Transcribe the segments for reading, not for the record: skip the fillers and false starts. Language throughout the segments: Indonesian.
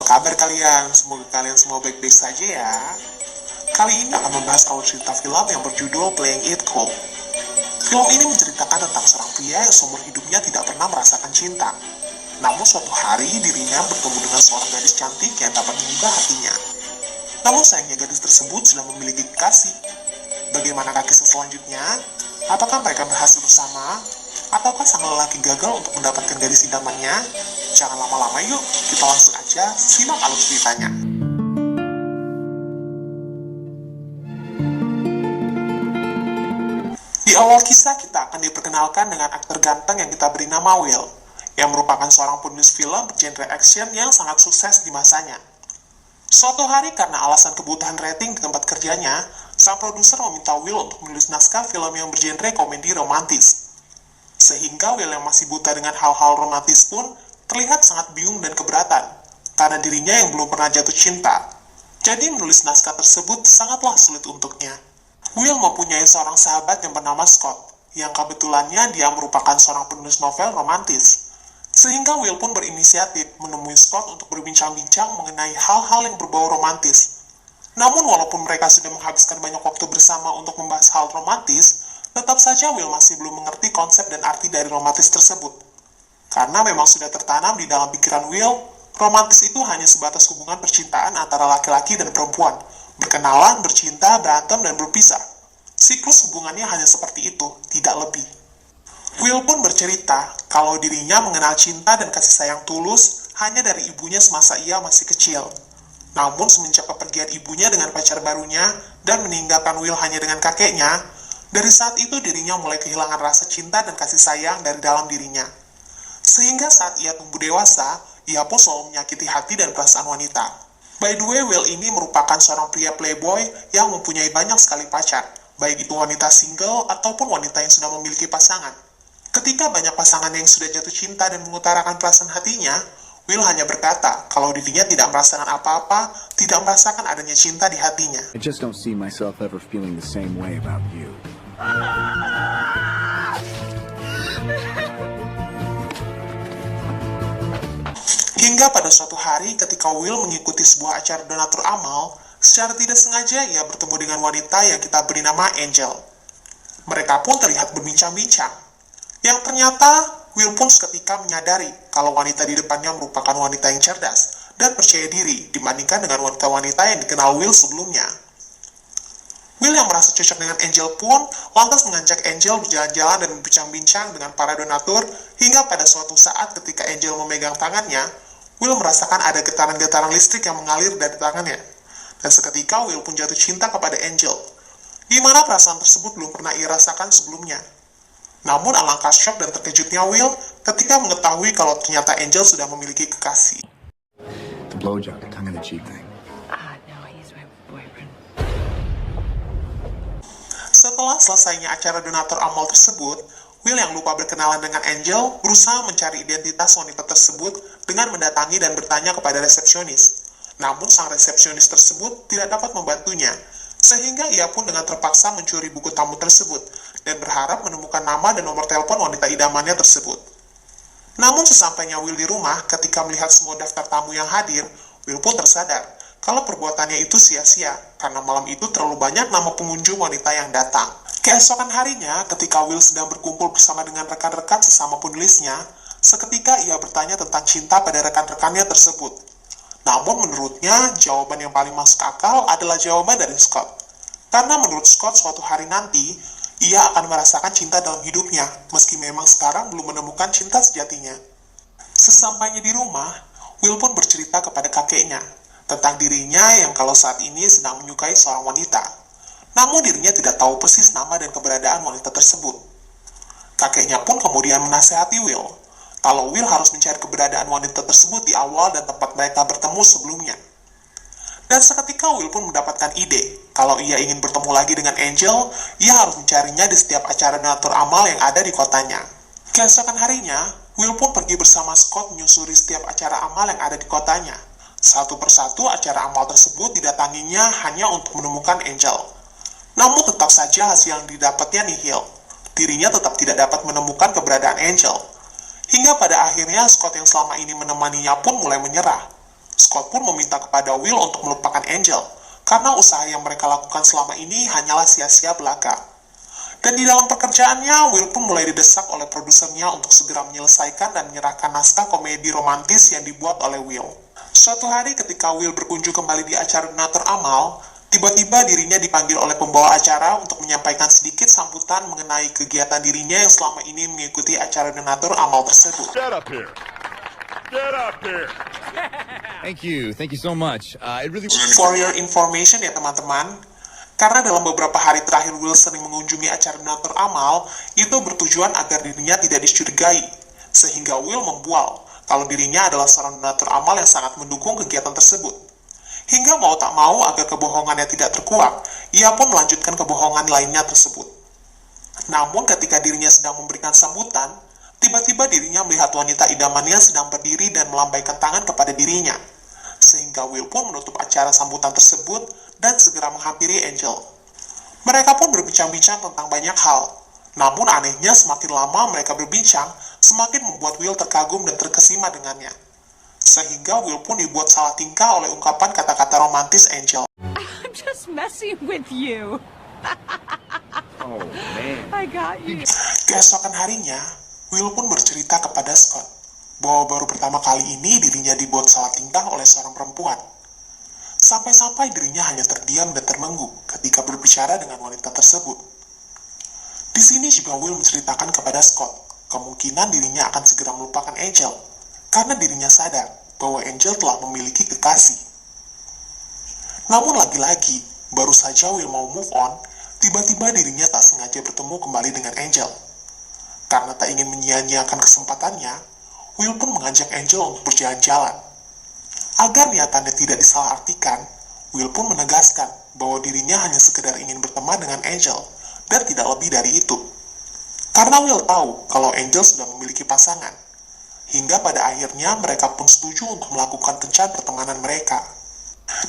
Kabar kalian? Semoga kalian semua baik-baik saja ya. Kali ini akan membahas alur cerita film yang berjudul Playing It Cool. Film ini menceritakan tentang seorang pria yang seumur hidupnya tidak pernah merasakan cinta. Namun suatu hari dirinya bertemu dengan seorang gadis cantik yang dapat mengubah hatinya. Namun sayangnya gadis tersebut sudah memiliki kekasih. Bagaimana kisah selanjutnya? Apakah mereka berhasil bersama? Ataukah sang lelaki gagal untuk mendapatkan gadis idamannya? Jangan lama-lama yuk, kita langsung aja simak alur ceritanya. Di awal kisah kita akan diperkenalkan dengan aktor ganteng yang kita beri nama Will, yang merupakan seorang penulis film bergenre action yang sangat sukses di masanya. Suatu hari karena alasan kebutuhan rating di tempat kerjanya, sang produser meminta Will untuk menulis naskah film yang bergenre komedi romantis. Sehingga Will yang masih buta dengan hal-hal romantis pun terlihat sangat bingung dan keberatan, karena dirinya yang belum pernah jatuh cinta. Jadi menulis naskah tersebut sangatlah sulit untuknya. Will mempunyai seorang sahabat yang bernama Scott, yang kebetulannya dia merupakan seorang penulis novel romantis. Sehingga Will pun berinisiatif menemui Scott untuk berbincang-bincang mengenai hal-hal yang berbau romantis. Namun walaupun mereka sudah menghabiskan banyak waktu bersama untuk membahas hal romantis, tetap saja Will masih belum mengerti konsep dan arti dari romantis tersebut. Karena memang sudah tertanam di dalam pikiran Will, romantis itu hanya sebatas hubungan percintaan antara laki-laki dan perempuan, berkenalan, bercinta, berantem, dan berpisah. Siklus hubungannya hanya seperti itu, tidak lebih. Will pun bercerita kalau dirinya mengenal cinta dan kasih sayang tulus hanya dari ibunya semasa ia masih kecil. Namun semenjak kepergian ibunya dengan pacar barunya dan meninggalkan Will hanya dengan kakeknya, dari saat itu dirinya mulai kehilangan rasa cinta dan kasih sayang dari dalam dirinya. Sehingga saat ia tumbuh dewasa, ia pun selalu menyakiti hati dan perasaan wanita. By the way, Will ini merupakan seorang pria playboy yang mempunyai banyak sekali pacar, baik itu wanita single ataupun wanita yang sudah memiliki pasangan. Ketika banyak pasangan yang sudah jatuh cinta dan mengutarakan perasaan hatinya, Will hanya berkata kalau dirinya tidak merasakan apa-apa, tidak merasakan adanya cinta di hatinya. I just don't see myself ever feeling the same way about you. Hingga pada suatu hari ketika Will mengikuti sebuah acara donatur amal, secara tidak sengaja ia bertemu dengan wanita yang kita beri nama Angel. Mereka pun terlihat berbincang-bincang. Yang ternyata Will pun seketika menyadari kalau wanita di depannya merupakan wanita yang cerdas dan percaya diri dibandingkan dengan wanita-wanita yang dikenal Will sebelumnya. Will yang merasa cocok dengan Angel pun lantas mengajak Angel berjalan-jalan dan berbincang-bincang dengan para donatur hingga pada suatu saat ketika Angel memegang tangannya, Will merasakan ada getaran-getaran listrik yang mengalir dari tangannya. Dan seketika Will pun jatuh cinta kepada Angel, di mana perasaan tersebut belum pernah ia rasakan sebelumnya. Namun alangkah syok dan terkejutnya Will ketika mengetahui kalau ternyata Angel sudah memiliki kekasih. The blowjob, the tongue-in-cheek thing. No, he's my boyfriend. Setelah selesainya acara donatur amal tersebut, Will yang lupa berkenalan dengan Angel berusaha mencari identitas wanita tersebut dengan mendatangi dan bertanya kepada resepsionis. Namun sang resepsionis tersebut tidak dapat membantunya, sehingga ia pun dengan terpaksa mencuri buku tamu tersebut dan berharap menemukan nama dan nomor telepon wanita idamannya tersebut. Namun sesampainya Will di rumah, ketika melihat semua daftar tamu yang hadir, Will pun tersadar kalau perbuatannya itu sia-sia karena malam itu terlalu banyak nama pengunjung wanita yang datang. Keesokan harinya, ketika Will sedang berkumpul bersama dengan rekan-rekan sesama penulisnya, seketika ia bertanya tentang cinta pada rekan-rekannya tersebut. Namun menurutnya, jawaban yang paling masuk akal adalah jawaban dari Scott. Karena menurut Scott suatu hari nanti, ia akan merasakan cinta dalam hidupnya, meski memang sekarang belum menemukan cinta sejatinya. Sesampainya di rumah, Will pun bercerita kepada kakeknya tentang dirinya yang kalau saat ini sedang menyukai seorang wanita. Namun dirinya tidak tahu persis nama dan keberadaan wanita tersebut. Kakeknya pun kemudian menasihati Will kalau Will harus mencari keberadaan wanita tersebut di awal dan tempat mereka bertemu sebelumnya. Dan seketika Will pun mendapatkan ide kalau ia ingin bertemu lagi dengan Angel, ia harus mencarinya di setiap acara donatur amal yang ada di kotanya. Keesokan harinya, Will pun pergi bersama Scott menyusuri setiap acara amal yang ada di kotanya. Satu persatu acara amal tersebut didatanginya hanya untuk menemukan Angel. Namun tetap saja hasil yang didapatnya nihil. Dirinya tetap tidak dapat menemukan keberadaan Angel. Hingga pada akhirnya Scott yang selama ini menemaninya pun mulai menyerah. Scott pun meminta kepada Will untuk melupakan Angel, karena usaha yang mereka lakukan selama ini hanyalah sia-sia belaka. Dan di dalam pekerjaannya, Will pun mulai didesak oleh produsernya untuk segera menyelesaikan dan menyerahkan naskah komedi romantis yang dibuat oleh Will. Suatu hari ketika Will berkunjung kembali di acara donatur amal, tiba-tiba dirinya dipanggil oleh pembawa acara untuk menyampaikan sedikit sambutan mengenai kegiatan dirinya yang selama ini mengikuti acara donatur amal tersebut. Get up here. Get up here. Thank you so much. It really. For your information ya teman-teman, karena dalam beberapa hari terakhir Will sering mengunjungi acara donatur amal, itu bertujuan agar dirinya tidak dicurigai, sehingga Will membual kalau dirinya adalah seorang donatur amal yang sangat mendukung kegiatan tersebut. Hingga mau tak mau agar kebohongannya tidak terkuak, ia pun melanjutkan kebohongan lainnya tersebut. Namun ketika dirinya sedang memberikan sambutan, tiba-tiba dirinya melihat wanita idamannya sedang berdiri dan melambaikan tangan kepada dirinya. Sehingga Will pun menutup acara sambutan tersebut dan segera menghampiri Angel. Mereka pun berbincang-bincang tentang banyak hal. Namun anehnya semakin lama mereka berbincang, semakin membuat Will terkagum dan terkesima dengannya. Sehingga Will pun dibuat salah tingkah oleh ungkapan kata-kata romantis Angel. I'm just messing with you. Oh, man. I got you. Keesokan harinya, Will pun bercerita kepada Scott bahwa baru pertama kali ini dirinya dibuat salah tingkah oleh seorang perempuan. Sampai-sampai dirinya hanya terdiam dan termengu ketika berbicara dengan wanita tersebut. Di sini juga Will menceritakan kepada Scott kemungkinan dirinya akan segera melupakan Angel karena dirinya sadar bahwa Angel telah memiliki kekasih. Namun lagi-lagi, baru saja Will mau move on, tiba-tiba dirinya tak sengaja bertemu kembali dengan Angel. Karena tak ingin menyia-nyiakan kesempatannya, Will pun mengajak Angel untuk berjalan-jalan. Agar niatannya tidak disalahartikan, Will pun menegaskan bahwa dirinya hanya sekedar ingin berteman dengan Angel, dan tidak lebih dari itu. Karena Will tahu kalau Angel sudah memiliki pasangan, hingga pada akhirnya mereka pun setuju untuk melakukan kencan pertemanan mereka.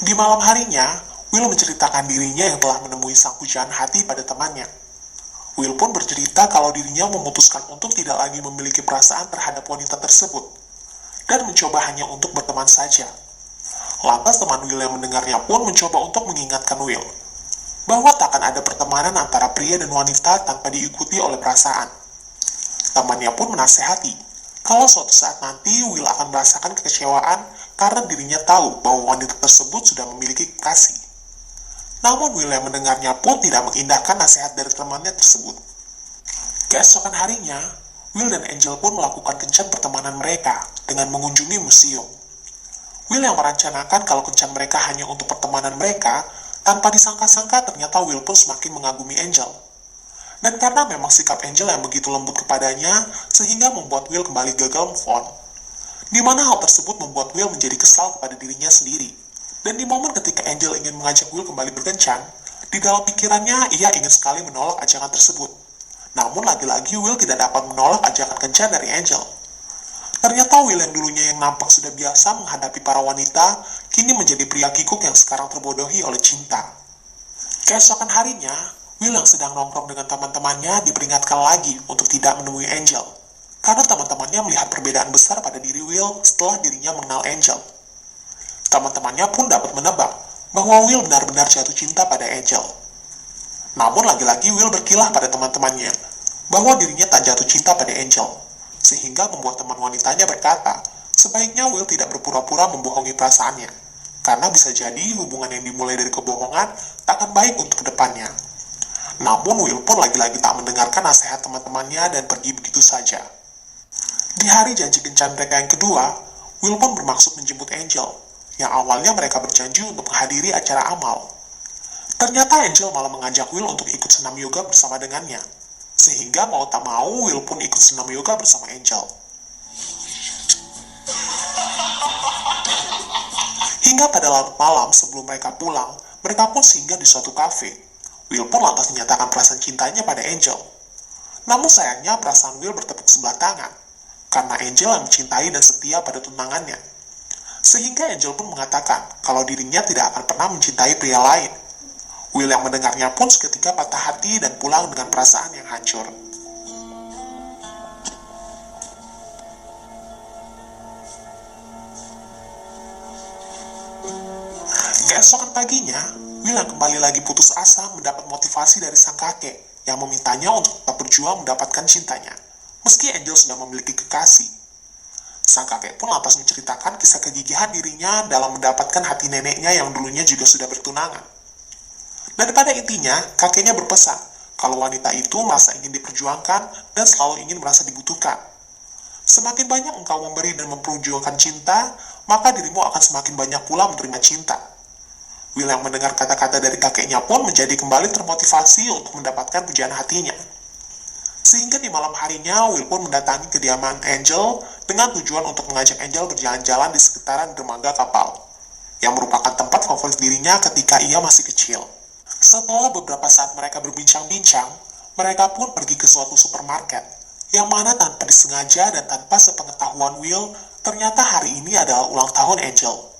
Di malam harinya, Will menceritakan dirinya yang telah menemui sang pujaan hati pada temannya. Will pun bercerita kalau dirinya memutuskan untuk tidak lagi memiliki perasaan terhadap wanita tersebut, dan mencoba hanya untuk berteman saja. Lantas teman Will yang mendengarnya pun mencoba untuk mengingatkan Will bahwa takkan ada pertemanan antara pria dan wanita tanpa diikuti oleh perasaan. Temannya pun menasehati kalau suatu saat nanti Will akan merasakan kekecewaan karena dirinya tahu bahwa wanita tersebut sudah memiliki kekasih. Namun Will yang mendengarnya pun tidak mengindahkan nasihat dari temannya tersebut. Keesokan harinya, Will dan Angel pun melakukan kencan pertemanan mereka dengan mengunjungi museum. Will yang merencanakan kalau kencan mereka hanya untuk pertemanan mereka, tanpa disangka-sangka ternyata Will pun semakin mengagumi Angel. Dan karena memang sikap Angel yang begitu lembut kepadanya, sehingga membuat Will kembali gagal move on. Di mana hal tersebut membuat Will menjadi kesal kepada dirinya sendiri. Dan di momen ketika Angel ingin mengajak Will kembali berkencan, di dalam pikirannya ia ingin sekali menolak ajakan tersebut. Namun lagi-lagi Will tidak dapat menolak ajakan kencan dari Angel. Ternyata Will yang dulunya yang nampak sudah biasa menghadapi para wanita, kini menjadi pria kikuk yang sekarang terbodohi oleh cinta. Keesokan harinya, Will yang sedang nongkrong dengan teman-temannya diperingatkan lagi untuk tidak menemui Angel. Karena teman-temannya melihat perbedaan besar pada diri Will setelah dirinya mengenal Angel. Teman-temannya pun dapat menebak bahwa Will benar-benar jatuh cinta pada Angel. Namun lagi-lagi Will berkilah pada teman-temannya bahwa dirinya tak jatuh cinta pada Angel. Sehingga membuat teman wanitanya berkata, sebaiknya Will tidak berpura-pura membohongi perasaannya, karena bisa jadi hubungan yang dimulai dari kebohongan tak akan baik untuk kedepannya. Namun Will pun lagi-lagi tak mendengarkan nasihat teman-temannya dan pergi begitu saja. Di hari janji kencan mereka yang kedua, Will pun bermaksud menjemput Angel, yang awalnya mereka berjanji untuk menghadiri acara amal. Ternyata Angel malah mengajak Will untuk ikut senam yoga bersama dengannya. Sehingga mau tak mau, Will pun ikut senam yoga bersama Angel. Hingga pada larut malam sebelum mereka pulang, mereka pun singgah di suatu kafe. Will pun lantas menyatakan perasaan cintanya pada Angel. Namun sayangnya perasaan Will bertepuk sebelah tangan, karena Angel yang mencintai dan setia pada tunangannya. Sehingga Angel pun mengatakan kalau dirinya tidak akan pernah mencintai pria lain. Will yang mendengarnya pun seketika patah hati dan pulang dengan perasaan yang hancur. Keesokan paginya, Will yang kembali lagi putus asa mendapat motivasi dari sang kakek yang memintanya untuk tetap berjuang mendapatkan cintanya, meski Angel sudah memiliki kekasih. Sang kakek pun lantas menceritakan kisah kegigihan dirinya dalam mendapatkan hati neneknya yang dulunya juga sudah bertunangan. Dan pada intinya, kakeknya berpesan kalau wanita itu merasa ingin diperjuangkan dan selalu ingin merasa dibutuhkan. Semakin banyak engkau memberi dan memperjuangkan cinta, maka dirimu akan semakin banyak pula menerima cinta. Will yang mendengar kata-kata dari kakeknya pun menjadi kembali termotivasi untuk mendapatkan pujian hatinya. Sehingga di malam harinya, Will pun mendatangi kediaman Angel dengan tujuan untuk mengajak Angel berjalan-jalan di sekitaran dermaga kapal, yang merupakan tempat favorit dirinya ketika ia masih kecil. Setelah beberapa saat mereka berbincang-bincang, mereka pun pergi ke suatu supermarket, yang mana tanpa disengaja dan tanpa sepengetahuan Will, ternyata hari ini adalah ulang tahun Angel.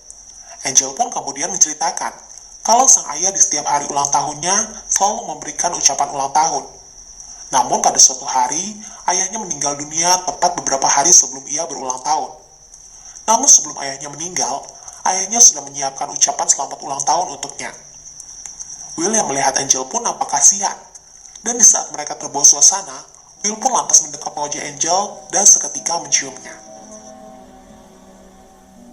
Angel pun kemudian menceritakan kalau sang ayah di setiap hari ulang tahunnya selalu memberikan ucapan ulang tahun. Namun pada suatu hari, ayahnya meninggal dunia tepat beberapa hari sebelum ia berulang tahun. Namun sebelum ayahnya meninggal, ayahnya sudah menyiapkan ucapan selamat ulang tahun untuknya. Will yang melihat Angel pun nampak kasihan, dan di saat mereka terbawa suasana, Will pun lantas mendekat wajah Angel dan seketika menciumnya.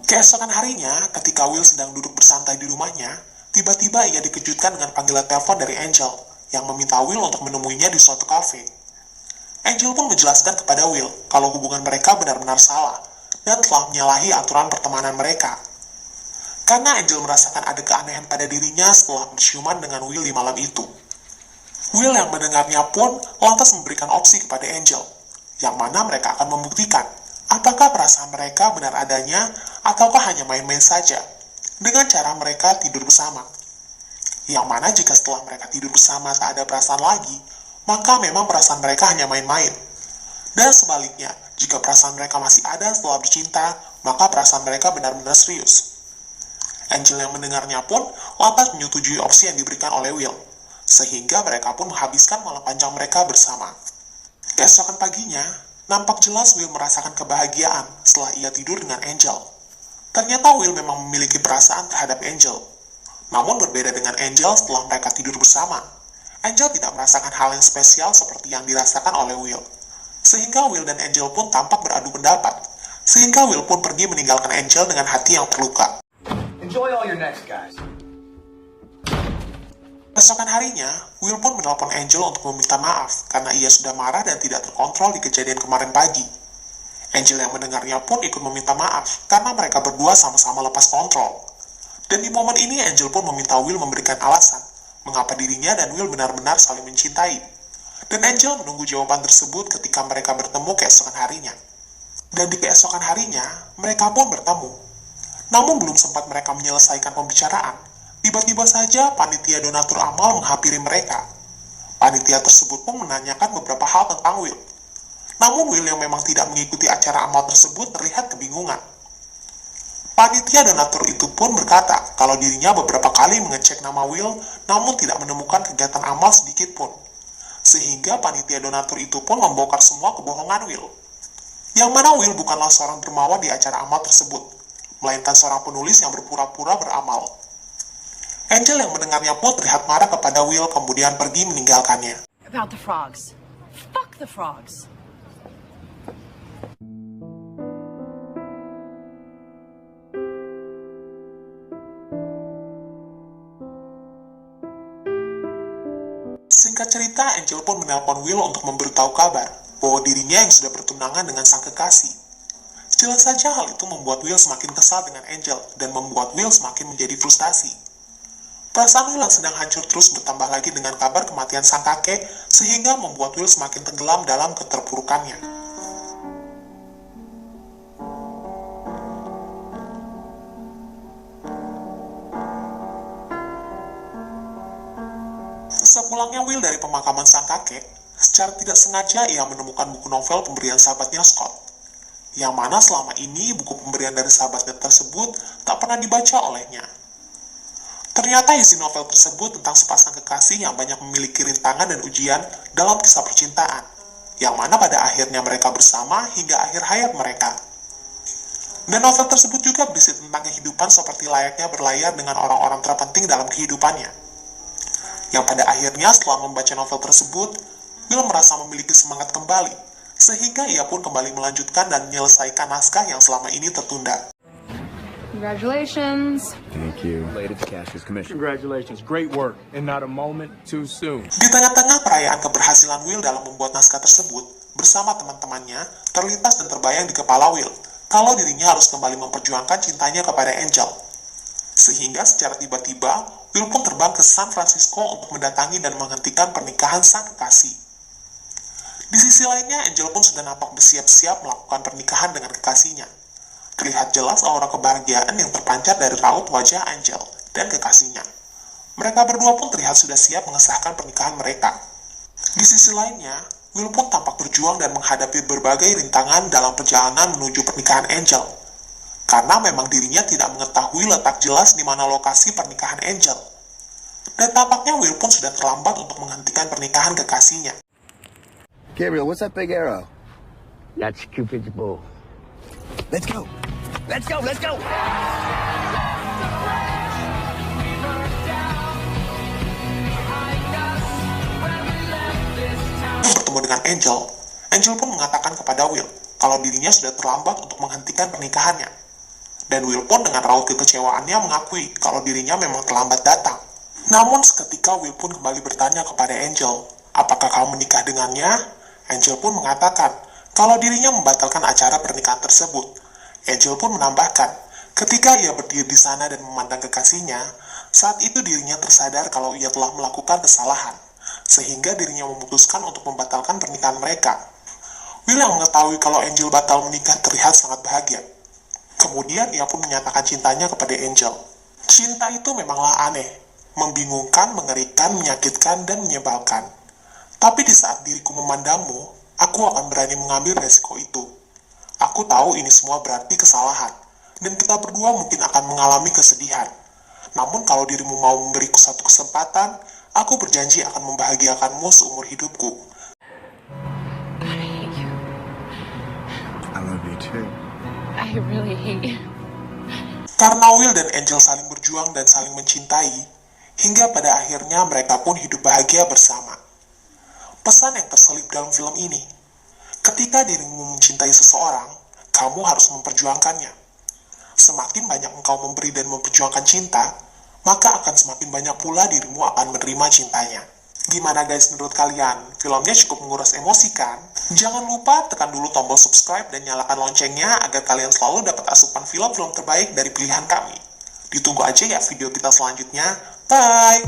Keesokan harinya, ketika Will sedang duduk bersantai di rumahnya, tiba-tiba ia dikejutkan dengan panggilan telepon dari Angel, yang meminta Will untuk menemuinya di suatu kafe. Angel pun menjelaskan kepada Will kalau hubungan mereka benar-benar salah, dan telah menyalahi aturan pertemanan mereka. Karena Angel merasakan ada keanehan pada dirinya setelah berciuman dengan Will di malam itu. Will yang mendengarnya pun lantas memberikan opsi kepada Angel, yang mana mereka akan membuktikan apakah perasaan mereka benar adanya ataukah hanya main-main saja, dengan cara mereka tidur bersama. Yang mana jika setelah mereka tidur bersama tak ada perasaan lagi, maka memang perasaan mereka hanya main-main. Dan sebaliknya, jika perasaan mereka masih ada setelah bercinta, maka perasaan mereka benar-benar serius. Angel yang mendengarnya pun lantas menyetujui opsi yang diberikan oleh Will, sehingga mereka pun menghabiskan malam panjang mereka bersama. Keesokan paginya, nampak jelas Will merasakan kebahagiaan setelah ia tidur dengan Angel. Ternyata Will memang memiliki perasaan terhadap Angel. Namun berbeda dengan Angel setelah mereka tidur bersama, Angel tidak merasakan hal yang spesial seperti yang dirasakan oleh Will. Sehingga Will dan Angel pun tampak beradu pendapat, sehingga Will pun pergi meninggalkan Angel dengan hati yang terluka. Enjoy all your next, guys. Keesokan harinya, Will pun menelpon Angel untuk meminta maaf karena ia sudah marah dan tidak terkontrol di kejadian kemarin pagi. Angel yang mendengarnya pun ikut meminta maaf karena mereka berdua sama-sama lepas kontrol. Dan di momen ini Angel pun meminta Will memberikan alasan mengapa dirinya dan Will benar-benar saling mencintai. Dan Angel menunggu jawaban tersebut ketika mereka bertemu keesokan harinya. Dan di keesokan harinya, mereka pun bertemu. Namun belum sempat mereka menyelesaikan pembicaraan, tiba-tiba saja panitia donatur amal menghampiri mereka. Panitia tersebut pun menanyakan beberapa hal tentang Will. Namun Will yang memang tidak mengikuti acara amal tersebut terlihat kebingungan. Panitia donatur itu pun berkata kalau dirinya beberapa kali mengecek nama Will, namun tidak menemukan kegiatan amal sedikit pun. Sehingga panitia donatur itu pun membongkar semua kebohongan Will. Yang mana Will bukanlah seorang dermawan di acara amal tersebut, melainkan seorang penulis yang berpura-pura beramal. Angel yang mendengarnya pun terlihat marah kepada Will kemudian pergi meninggalkannya. About the frogs. Fuck the frogs. Singkat cerita, Angel pun menelpon Will untuk memberitahu kabar bahwa dirinya yang sudah bertunangan dengan sang kekasih. Jelas saja hal itu membuat Will semakin kesal dengan Angel dan membuat Will semakin menjadi frustasi. Perasaan Will yang sedang hancur terus bertambah lagi dengan kabar kematian sang kakek, sehingga membuat Will semakin tenggelam dalam keterpurukannya. Sepulangnya Will dari pemakaman sang kakek, secara tidak sengaja ia menemukan buku novel pemberian sahabatnya Scott, yang mana selama ini buku pemberian dari sahabatnya tersebut tak pernah dibaca olehnya. Ternyata isi novel tersebut tentang sepasang kekasih yang banyak memiliki rintangan dan ujian dalam kisah percintaan, yang mana pada akhirnya mereka bersama hingga akhir hayat mereka. Dan novel tersebut juga berisi tentang kehidupan seperti layaknya berlayar dengan orang-orang terpenting dalam kehidupannya. Yang pada akhirnya setelah membaca novel tersebut, Will merasa memiliki semangat kembali, sehingga ia pun kembali melanjutkan dan menyelesaikan naskah yang selama ini tertunda. Congratulations. Thank you. Related to Cash's commission. Congratulations. Great work. And not a moment too soon. Di tengah-tengah perayaan keberhasilan Will dalam membuat naskah tersebut, bersama teman-temannya, terlintas dan terbayang di kepala Will, kalau dirinya harus kembali memperjuangkan cintanya kepada Angel. Sehingga secara tiba-tiba, Will pun terbang ke San Francisco untuk mendatangi dan menghentikan pernikahan sang kekasih. Di sisi lainnya, Angel pun sudah nampak bersiap-siap melakukan pernikahan dengan kekasihnya. Terlihat jelas aura kebahagiaan yang terpancar dari raut wajah Angel dan kekasihnya. Mereka berdua pun terlihat sudah siap mengesahkan pernikahan mereka. Di sisi lainnya, Will pun tampak berjuang dan menghadapi berbagai rintangan dalam perjalanan menuju pernikahan Angel. Karena memang dirinya tidak mengetahui letak jelas di mana lokasi pernikahan Angel. Dan tampaknya Will pun sudah terlambat untuk menghentikan pernikahan kekasihnya. Gabriel, what's that big arrow? That's Cupid's bow. Let's go. Let's go. Let's go. Bertemu dengan Angel, Angel pun mengatakan kepada Will kalau dirinya sudah terlambat untuk menghentikan pernikahannya. Dan Will pun dengan raut kekecewaannya mengakui kalau dirinya memang terlambat datang. Namun seketika Will pun kembali bertanya kepada Angel, apakah kamu menikah dengannya? Angel pun mengatakan kalau dirinya membatalkan acara pernikahan tersebut. Angel pun menambahkan, ketika ia berdiri di sana dan memandang kekasihnya, saat itu dirinya tersadar kalau ia telah melakukan kesalahan, sehingga dirinya memutuskan untuk membatalkan pernikahan mereka. Will yang mengetahui kalau Angel batal menikah terlihat sangat bahagia. Kemudian ia pun menyatakan cintanya kepada Angel. Cinta itu memanglah aneh, membingungkan, mengerikan, menyakitkan, dan menyebalkan. Tapi di saat diriku memandangmu, aku akan berani mengambil resiko itu. Aku tahu ini semua berarti kesalahan, dan kita berdua mungkin akan mengalami kesedihan. Namun kalau dirimu mau memberiku satu kesempatan, aku berjanji akan membahagiakanmu seumur hidupku. God, I hate you. I love you too. I really hate you. Karena Will dan Angel saling berjuang dan saling mencintai, hingga pada akhirnya mereka pun hidup bahagia bersama. Pesan yang terselip dalam film ini, ketika dirimu mencintai seseorang, kamu harus memperjuangkannya. Semakin banyak engkau memberi dan memperjuangkan cinta, maka akan semakin banyak pula dirimu akan menerima cintanya. Gimana guys menurut kalian? Filmnya cukup menguras emosi kan? Jangan lupa tekan dulu tombol subscribe dan nyalakan loncengnya agar kalian selalu dapat asupan film-film terbaik dari pilihan kami. Ditunggu aja ya video kita selanjutnya. Bye!